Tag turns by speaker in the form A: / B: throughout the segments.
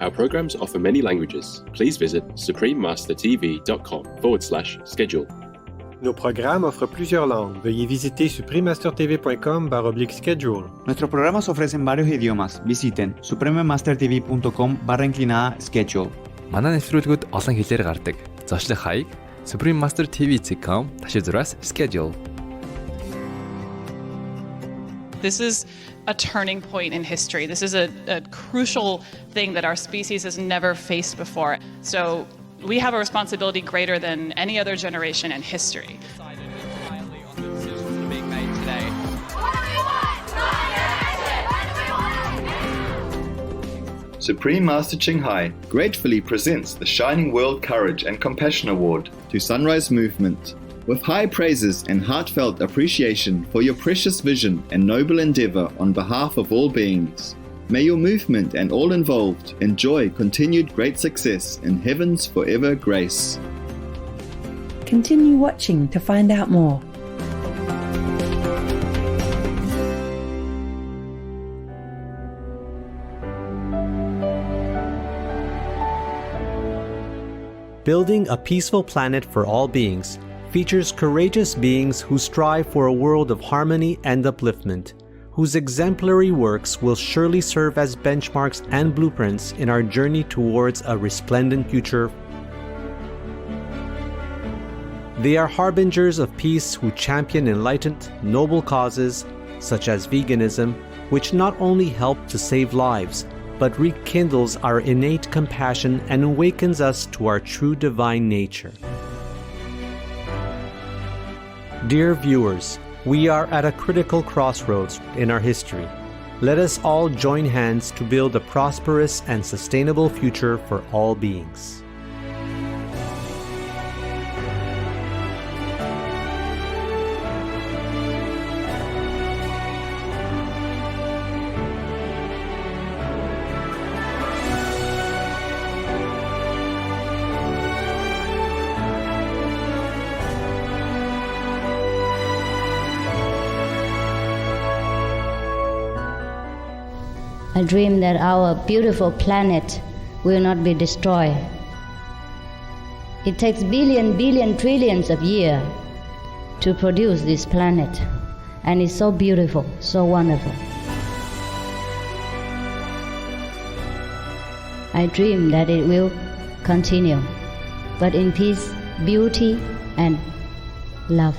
A: Our programs offer many languages. Please visit suprememastertv.com/schedule.
B: Nos programas offrent plusieurs langues. Veuillez visiter suprememastertv.com/schedule.
C: Nuestros programas ofrecen varios idiomas. Visiten suprememastertv.com/schedule.
D: Манай нэвтрүүлгүүд олон хэлээр гардаг. Зочлох хаяг suprememastertv.com/schedule.
E: This is a turning point in history. This is a crucial thing that our species has never faced before. So we have a responsibility greater than any other generation in history.
F: Supreme Master Ching Hai gratefully presents the Shining World Courage and Compassion Award to Sunrise Movement. With high praises and heartfelt appreciation for your precious vision and noble endeavor on behalf of all beings, may your movement and all involved enjoy continued great success in heaven's forever grace.
G: Continue watching to find out more.
B: Building a Peaceful Planet for All Beings features courageous beings who strive for a world of harmony and upliftment, whose exemplary works will surely serve as benchmarks and blueprints in our journey towards a resplendent future. They are harbingers of peace who champion enlightened, noble causes, such as veganism, which not only help to save lives, but rekindles our innate compassion and awakens us to our true divine nature. Dear viewers, we are at a critical crossroads in our history. Let us all join hands to build a prosperous and sustainable future for all beings.
H: I dream that our beautiful planet will not be destroyed. It takes billion, trillions of years to produce this planet, and it's so beautiful, so wonderful. I dream that it will continue, but in peace, beauty, and love.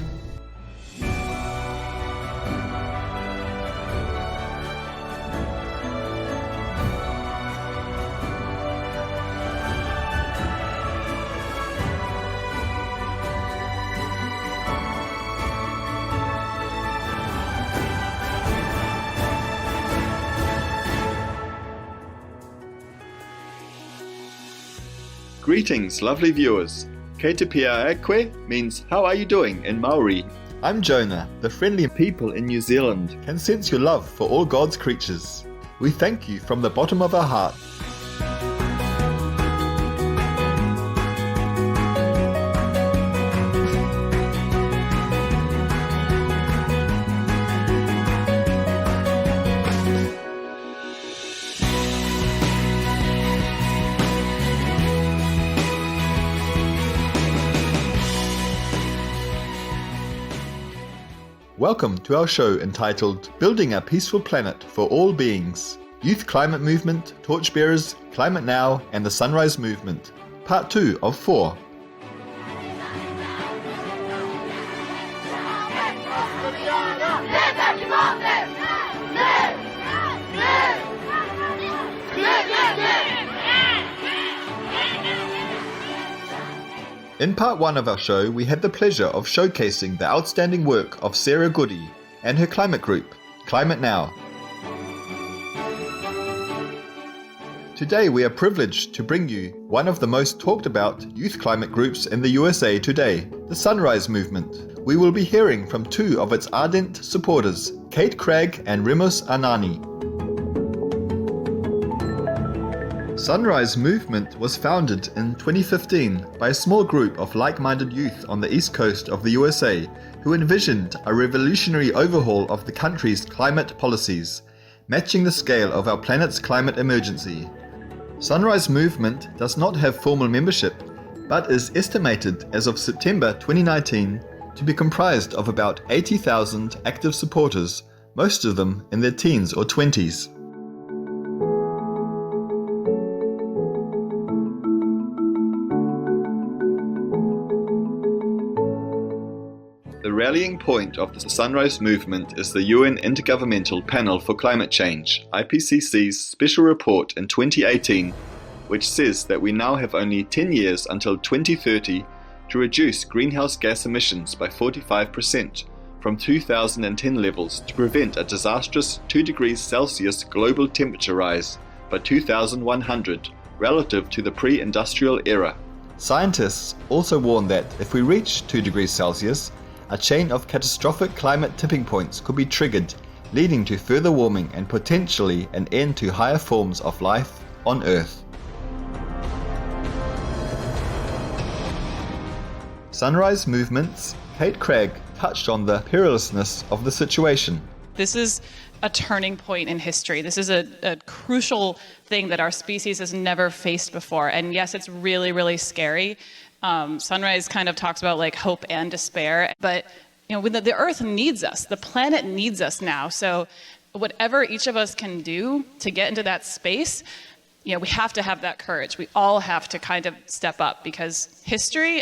F: Greetings, lovely viewers. Kei te pia ekwe means how are you doing in Maori. I'm Jonah. The friendly people in New Zealand can sense your love for all God's creatures. We thank you from the bottom of our heart. Welcome to our show entitled Building a Peaceful Planet for All Beings, Youth Climate Movement, Torchbearers, Climate Now, and the Sunrise Movement, Part 2 of 4. In part 1 of our show, we had the pleasure of showcasing the outstanding work of Sarah Goody and her climate group, Climate Now. Today we are privileged to bring you one of the most talked about youth climate groups in the USA today, the Sunrise Movement. We will be hearing from two of its ardent supporters, Kate Craig and Remus Anani. Sunrise Movement was founded in 2015 by a small group of like-minded youth on the east coast of the USA who envisioned a revolutionary overhaul of the country's climate policies, matching the scale of our planet's climate emergency. Sunrise Movement does not have formal membership, but is estimated as of September 2019 to be comprised of about 80,000 active supporters, most of them in their teens or 20s. The rallying point of the Sunrise Movement is the UN Intergovernmental Panel for Climate Change, IPCC's special report in 2018, which says that we now have only 10 years until 2030 to reduce greenhouse gas emissions by 45% from 2010 levels to prevent a disastrous 2 degrees Celsius global temperature rise by 2100 relative to the pre-industrial era. Scientists also warn that if we reach 2 degrees Celsius, a chain of catastrophic climate tipping points could be triggered, leading to further warming and potentially an end to higher forms of life on Earth. Sunrise Movement's Kate Craig touched on the perilousness of the situation.
E: This is a turning point in history. This is a crucial thing that our species has never faced before. And yes, it's really, really scary. Sunrise kind of talks about like hope and despair, but when the Earth needs us, the planet needs us now. So whatever each of us can do to get into that space, we have to have that courage. We all have to kind of step up because history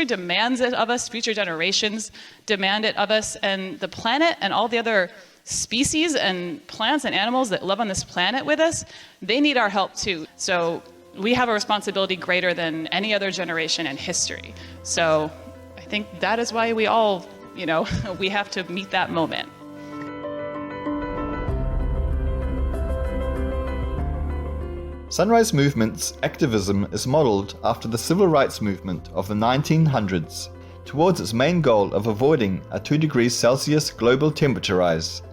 E: demands it of us. Future generations demand it of us, and the planet and all the other species and plants and animals that live on this planet with us, they need our help too. So we have a responsibility greater than any other generation in history. So I think that is why we all, we have to meet that moment.
F: Sunrise Movement's activism is modeled after the civil rights movement of the 1900s towards its main goal of avoiding a 2 degrees Celsius global temperature rise.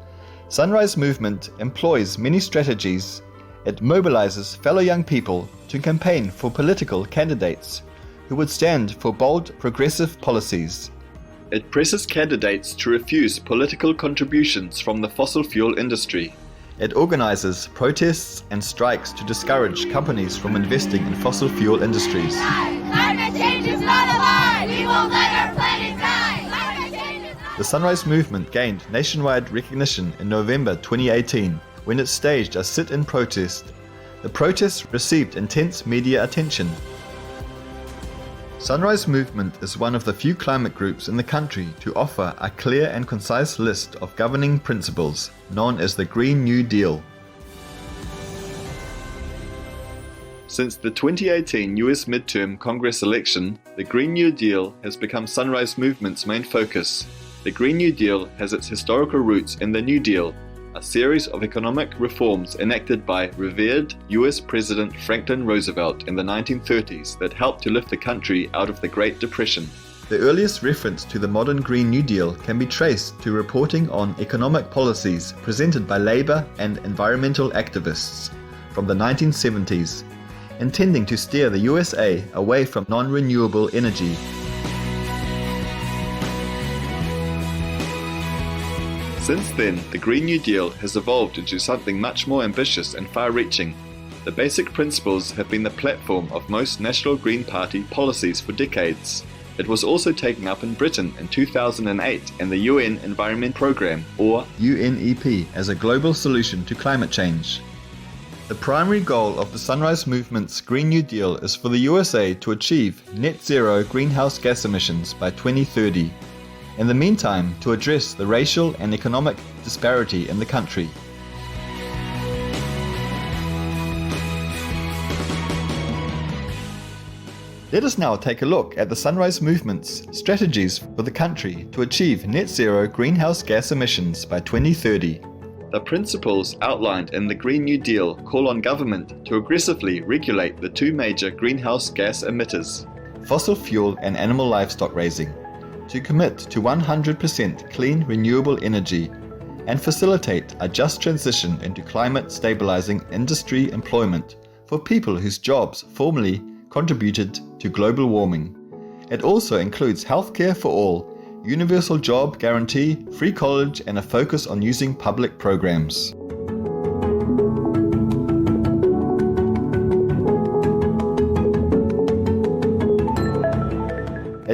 F: Sunrise Movement employs many strategies. It mobilizes fellow young people to campaign for political candidates who would stand for bold, progressive policies. It presses candidates to refuse political contributions from the fossil fuel industry. It organizes protests and strikes to discourage companies from investing in fossil fuel industries.
I: Climate change is not a lie! We won't let our planet die! Climate change is not...
F: The Sunrise Movement gained nationwide recognition in November 2018 when it staged a sit-in protest. The protest received intense media attention. Sunrise Movement is one of the few climate groups in the country to offer a clear and concise list of governing principles, known as the Green New Deal. Since the 2018 US midterm Congress election, the Green New Deal has become Sunrise Movement's main focus. The Green New Deal has its historical roots in the New Deal, a series of economic reforms enacted by revered US President Franklin Roosevelt in the 1930s that helped to lift the country out of the Great Depression. The earliest reference to the modern Green New Deal can be traced to reporting on economic policies presented by labor and environmental activists from the 1970s, intending to steer the USA away from non-renewable energy. Since then, the Green New Deal has evolved into something much more ambitious and far-reaching. The basic principles have been the platform of most National Green Party policies for decades. It was also taken up in Britain in 2008 in the UN Environment Programme, or UNEP, as a global solution to climate change. The primary goal of the Sunrise Movement's Green New Deal is for the USA to achieve net zero greenhouse gas emissions by 2030. In the meantime, to address the racial and economic disparity in the country. Let us now take a look at the Sunrise Movement's strategies for the country to achieve net zero greenhouse gas emissions by 2030. The principles outlined in the Green New Deal call on government to aggressively regulate the two major greenhouse gas emitters, fossil fuel and animal livestock raising, to commit to 100% clean renewable energy and facilitate a just transition into climate stabilizing industry employment for people whose jobs formerly contributed to global warming. It also includes healthcare for all, universal job guarantee, free college, and a focus on using public programs.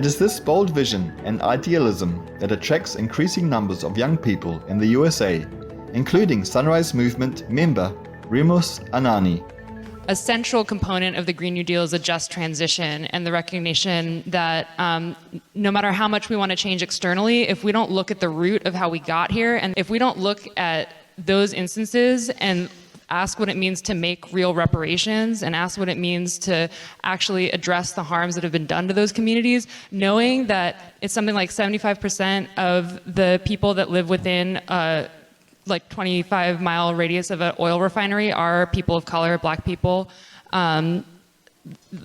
F: It is this bold vision and idealism that attracts increasing numbers of young people in the USA, including Sunrise Movement member Remus Anani.
J: A central component of the Green New Deal is a just transition and the recognition that no matter how much we want to change externally, if we don't look at the root of how we got here, and if we don't look at those instances and ask what it means to make real reparations and ask what it means to actually address the harms that have been done to those communities, knowing that it's something like 75% of the people that live within like 25-mile radius of an oil refinery are people of color, black people.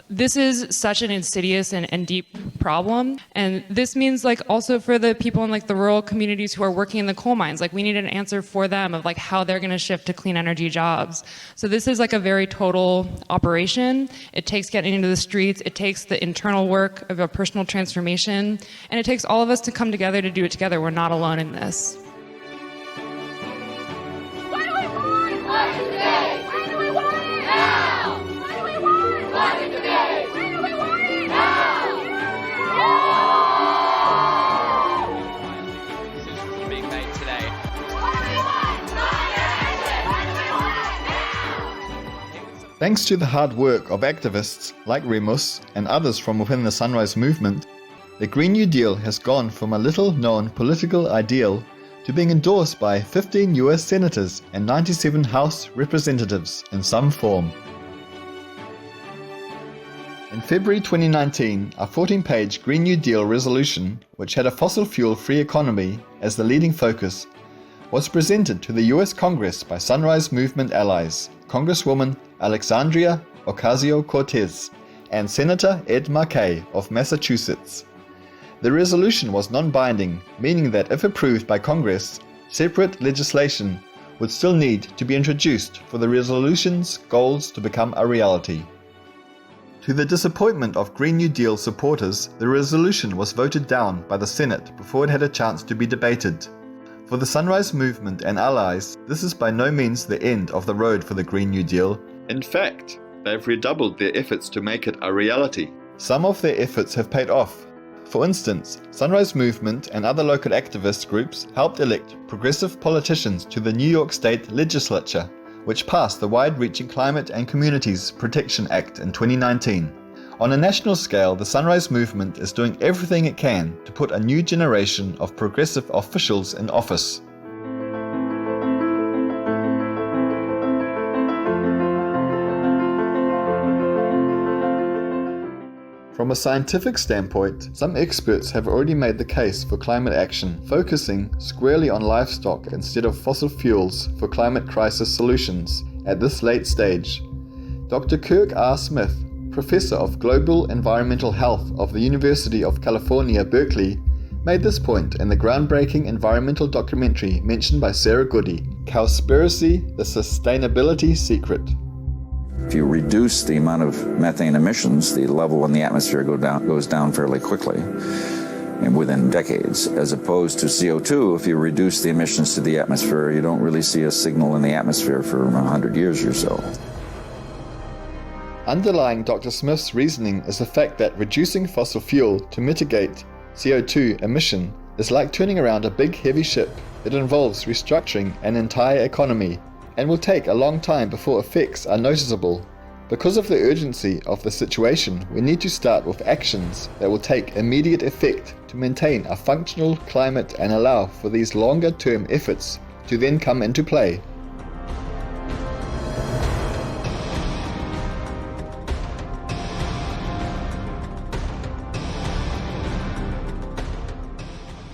J: This is such an insidious and deep problem. And this means like also for the people in like the rural communities who are working in the coal mines, like we need an answer for them of like how they're gonna shift to clean energy jobs. So this is like a very total operation. It takes getting into the streets, it takes the internal work of a personal transformation, and it takes all of us to come together to do it together. We're not alone in this.
F: Thanks to the hard work of activists like Remus and others from within the Sunrise Movement, the Green New Deal has gone from a little-known political ideal to being endorsed by 15 US senators and 97 House representatives in some form. In February 2019, a 14-page Green New Deal resolution, which had a fossil fuel-free economy as the leading focus, was presented to the US Congress by Sunrise Movement allies, Congresswoman Alexandria Ocasio-Cortez and Senator Ed Markey of Massachusetts. The resolution was non-binding, meaning that if approved by Congress, separate legislation would still need to be introduced for the resolution's goals to become a reality. To the disappointment of Green New Deal supporters, the resolution was voted down by the Senate before it had a chance to be debated. For the Sunrise Movement and allies, this is by no means the end of the road for the Green New Deal. In fact, they've redoubled their efforts to make it a reality. Some of their efforts have paid off. For instance, Sunrise Movement and other local activist groups helped elect progressive politicians to the New York State Legislature, which passed the wide-reaching Climate and Communities Protection Act in 2019. On a national scale, the Sunrise Movement is doing everything it can to put a new generation of progressive officials in office. From a scientific standpoint, some experts have already made the case for climate action, focusing squarely on livestock instead of fossil fuels for climate crisis solutions at this late stage. Dr. Kirk R. Smith, Professor of Global Environmental Health of the University of California, Berkeley, made this point in the groundbreaking environmental documentary mentioned by Sarah Goody, Cowspiracy: The Sustainability Secret.
K: If you reduce the amount of methane emissions, the level in the atmosphere goes down fairly quickly and within decades, as opposed to CO2. If you reduce the emissions to the atmosphere, you don't really see a signal in the atmosphere for 100 years or so.
F: Underlying Dr. Smith's reasoning is the fact that reducing fossil fuel to mitigate CO2 emission is like turning around a big heavy ship. It involves restructuring an entire economy and will take a long time before effects are noticeable. Because of the urgency of the situation, we need to start with actions that will take immediate effect to maintain a functional climate and allow for these longer-term efforts to then come into play.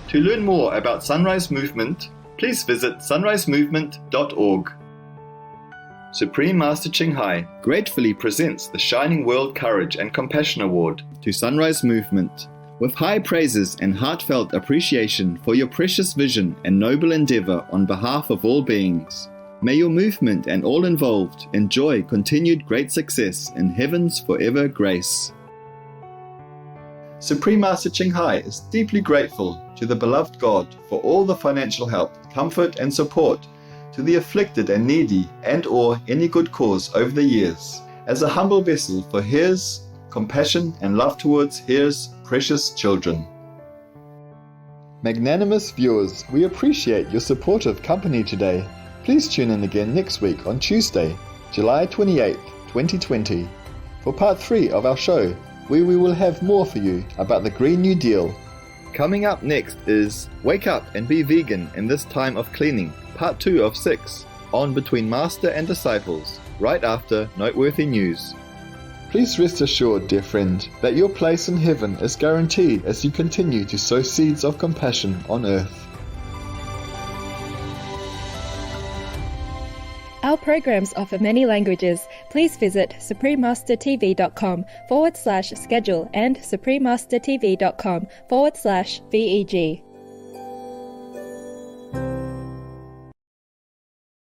F: To learn more about Sunrise Movement, please visit sunrisemovement.org. Supreme Master Ching Hai gratefully presents the Shining World Courage and Compassion Award to Sunrise Movement, with high praises and heartfelt appreciation for your precious vision and noble endeavor on behalf of all beings. May your movement and all involved enjoy continued great success in heaven's forever grace. Supreme Master Ching Hai is deeply grateful to the beloved God for all the financial help, comfort and support to the afflicted and needy and/or any good cause over the years. As a humble vessel for His compassion, and love towards His precious children. Magnanimous viewers, we appreciate your supportive company today. Please tune in again next week on Tuesday, July 28th, 2020, for part 3 of our show, where we will have more for you about the Green New Deal. Coming up next is Wake Up and Be Vegan in This Time of Cleaning, part 2 of 6, on Between Master and Disciples, right after Noteworthy News. Please rest assured, dear friend, that your place in heaven is guaranteed as you continue to sow seeds of compassion on earth.
L: Our programs offer many languages. Please visit suprememastertv.com/schedule and suprememastertv.com/VEG.